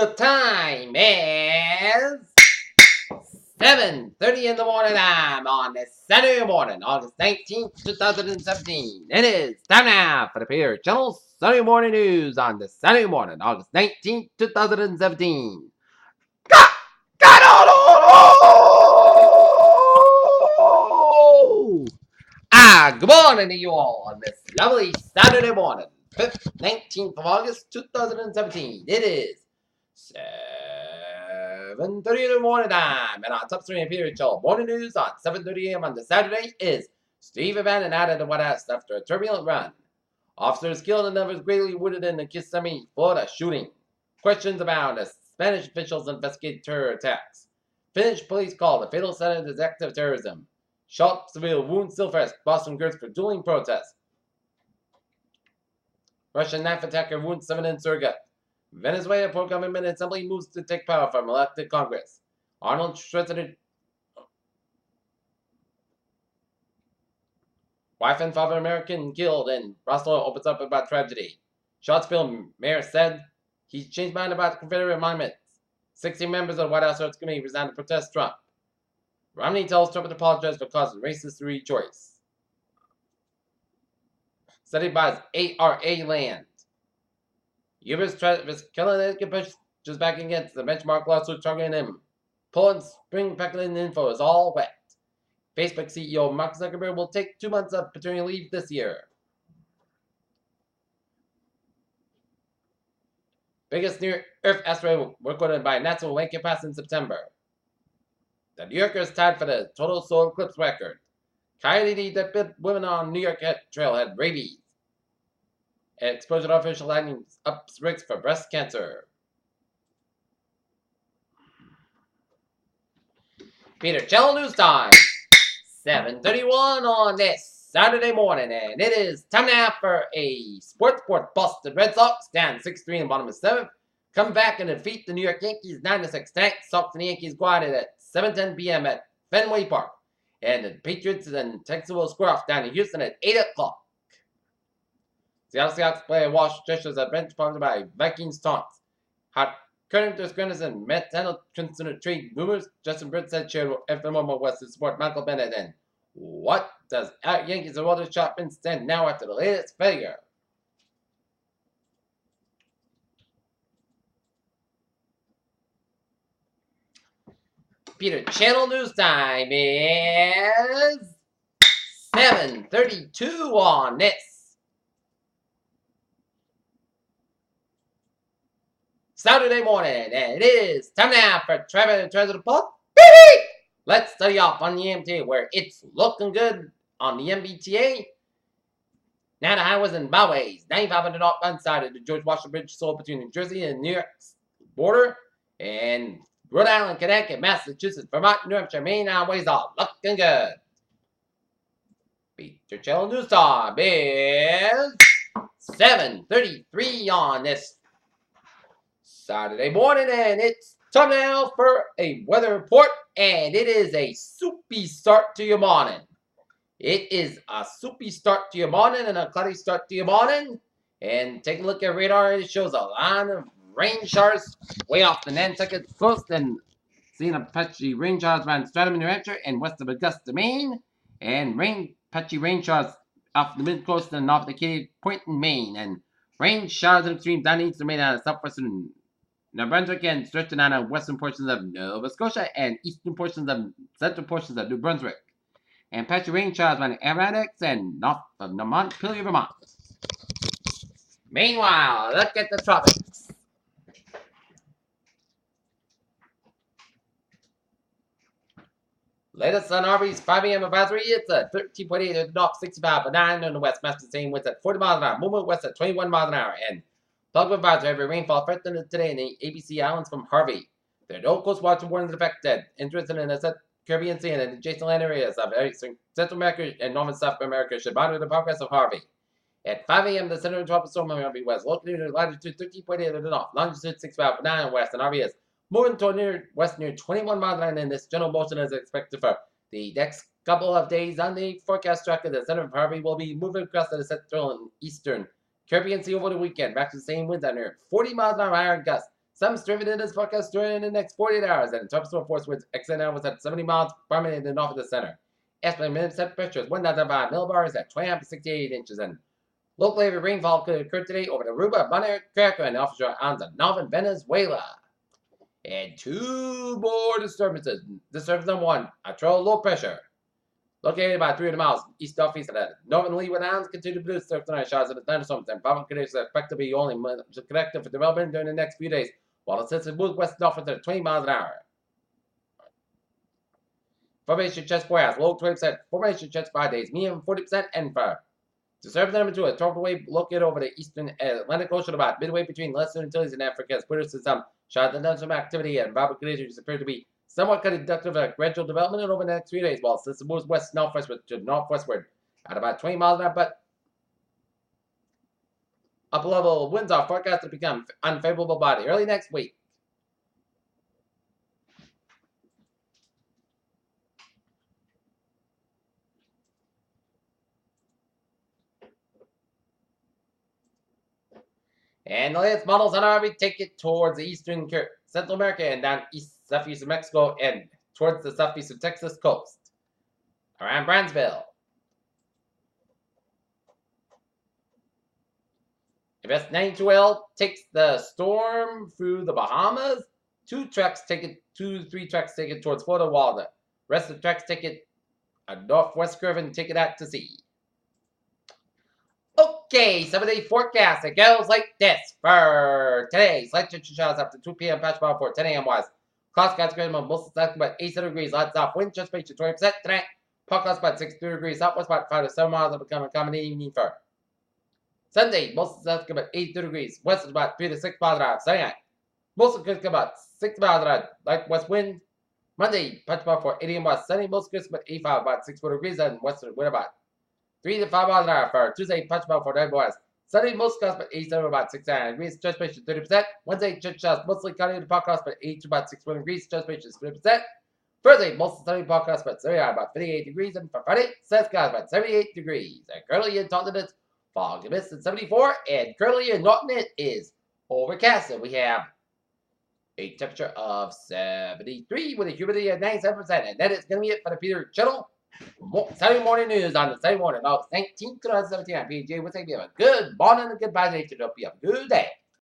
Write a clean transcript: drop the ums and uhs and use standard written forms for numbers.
The time is 7:30 in the morning time on this Saturday morning, August 19th, 2017. It is time now for the Peter Channel Sunday Morning News on this Saturday morning, August 19th, 2017. Good morning to you all on this lovely Saturday morning, 19th of August, 2017. It is 7:30 in the morning time, and on top 3 Peter Show morning news on 7:30 a.m. on the Saturday is Steve abandoned out of the White House after a turbulent run. Officers killed and others greatly wounded in the Kissimmee, Florida shooting. Questions about the Spanish officials investigate terror attacks. Finnish police call the fatal sentence as act of terrorism. Shot civil wounds still fresh. Boston girls for dueling protests. Russian knife attacker wounds 7 insurgent. Venezuela pro-government assembly moves to take power from elected Congress. Arnold Schwarzenegger. Wife and father American killed and Roswell opens up about tragedy. Charlottesville mayor said he's changed mind about Confederate monuments. 60 members of the White House Arts Committee resigned to protest Trump. Romney tells Trump to apologize for causing racist rejoice. Study buys ARA land. Ubers Connecticut pushes back against the benchmark lawsuit targeting him. Poland's spring peculin info is all wet. Facebook CEO Mark Zuckerberg will take 2 months of paternity leave this year. Biggest near-Earth asteroid recorded by NASA will make it past in September. The New Yorker is tied for the total solar eclipse record. Coyote that bit women on New York Trail had rabies. Exposure to artificial lighting ups risks for breast cancer. Peter Channel News Time. 7:31 on this Saturday morning, and it is time now for a sports report. Boston Red Sox stand 6-3 in the bottom of the 7th. Come back and defeat the New York Yankees 9-6 tonight. Sox and the Yankees go at it at 7:10 p.m. at Fenway Park. And the Patriots and Texans will square off down in Houston at 8 o'clock. Seattle Seahawks play Washington at bench followed by Vikings taunts. Current Curtis and Matt Daniel consider trade rumors. Justin Britt said shared FMO West to support Michael Bennett. And what does Yankees and Walter Chapman stand now after the latest failure? Peter Channel News Time is 7:32 on this Saturday morning, and it is time now for Trevor Treasure Pod. Let's study off on the MTA where it's looking good on the MBTA. Now the highways and byways, 95 on the northbound side of the George Washington Bridge, sold between New Jersey and New York's border, and Rhode Island, Connecticut, Massachusetts, Vermont, New Hampshire, Maine highways are looking good. Peter Channel News Time is 7:33 on this Saturday morning, and it's time now for a weather report, and it is a soupy start to your morning. It is a soupy start to your morning and a cloudy start to your morning. And take a look at radar. It shows a line of rain showers way off the Nantucket coast, and seeing a patchy rain showers around Stratham, New Hampshire, and west of Augusta, Maine, and patchy rain showers off the mid coast and off the Katy Point in Maine, and rain showers and extremes down east of Maine and southwestern New Brunswick and stretching out of western portions of Nova Scotia and eastern portions of central portions of New Brunswick. And patchy rain showers around the Adirondacks and north of Montpelier, Vermont. Meanwhile, look at the tropics. Latest on Harvey's 5 a.m. advisory, it's at 13.8 at the north, 65 at 9 on the west. Master saying winds at 40 miles an hour, movement west at 21 miles an hour, and plug advisory heavy rainfall threatened today in the ABC Islands from Harvey. There are no coast watch warnings affected. Interested in the Caribbean Sea and adjacent land areas of Central America and North and South America should monitor the progress of Harvey. At 5 a.m., the center of tropical storm of Harvey was located at latitude 13.8 at the north, longitude 65 at 9 west, and Harvey is moving toward west near 21 miles an hour, and this general motion is expected for the next couple of days. On the forecast track, the center of Harvey will be moving across the central and eastern Caribbean Sea over the weekend. Back to the same winds at near 40 miles an hour higher gusts Some strength in this forecast during the next 48 hours. And tropical force winds extending was at 70 miles permanent in the north of the center. Estimated minimum temperature is 1,005 millibars at 20 to 68 inches. And local area rainfall could occur today over the Aruba, Bonaire, Caracal, and offshore islands of northern Venezuela. And two more disturbances. Disturbance number one, a troll low pressure. Located about 300 miles east-northeast of the northern Leeward Islands, continue to produce tonight shots of the thunderstorms and problem conditions are expected to be only connected for development during the next few days, while the system moves west-northwest at 20 miles an hour. Formation chest 4 hours, low 20%. Formation chest 5 days, medium 40%, and for disturbance number 2, a tropical wave located over the eastern Atlantic Ocean about midway between Western Antilles and Africa has produced some shots of thunderstorm activity and environmental conditions appear to be somewhat conductive of gradual development over the next few days, while the system moves west-northwestward to northwestward at about 20 miles an hour, but upper-level winds are forecast to become unfavorable by the early next week. And the latest models on our take it towards the eastern Central America and down southeast of Mexico and towards the southeast of Texas coast. Around Brownsville. If S92L takes the storm through the Bahamas, 3 tracks take it towards Florida, while the rest of the tracks take it a northwest curve and take it out to sea. Okay, 7-day forecast. It goes like this for today. Slight chance showers after 2 p.m. Patch power for 10 a.m. wise. Clouds got spread on most of about 87 degrees. Lights off. Wind just reached 20% tonight. Podcast about 63 degrees. Southwest about 5 to 7 miles. Will become a common evening for Sunday. Most of the about 82 degrees. West is about 3 to 6 miles an hour. Sunday night. Most of the could about 6 miles an hour. Light west wind. Monday, patch power for 80 a.m. west. Sunday, most could about 85, about 64 degrees. And western wind about 3 to 5 miles an hour for Tuesday, punch about for 9 west. Sunday, most costs about 87, about 69 degrees. Transpiration 30%. Wednesday, church shots mostly cloudy to podcast, about 82, about 61 degrees. Transpiration is 50%. Thursday, most sunny podcast, about 79, about 58 degrees. And for Friday, sun skies about 78 degrees. And currently in Taunton, it's fog and mist at 74. And currently in Norton, it is overcast. And we have a temperature of 73 with a humidity of 97%. And that is going to be it for the Peter Channel. Saturday morning news on the Saturday morning, August 19th, 2017. I'm PJ. We'll say you have a good morning and a good bye day. Hope you have a good day.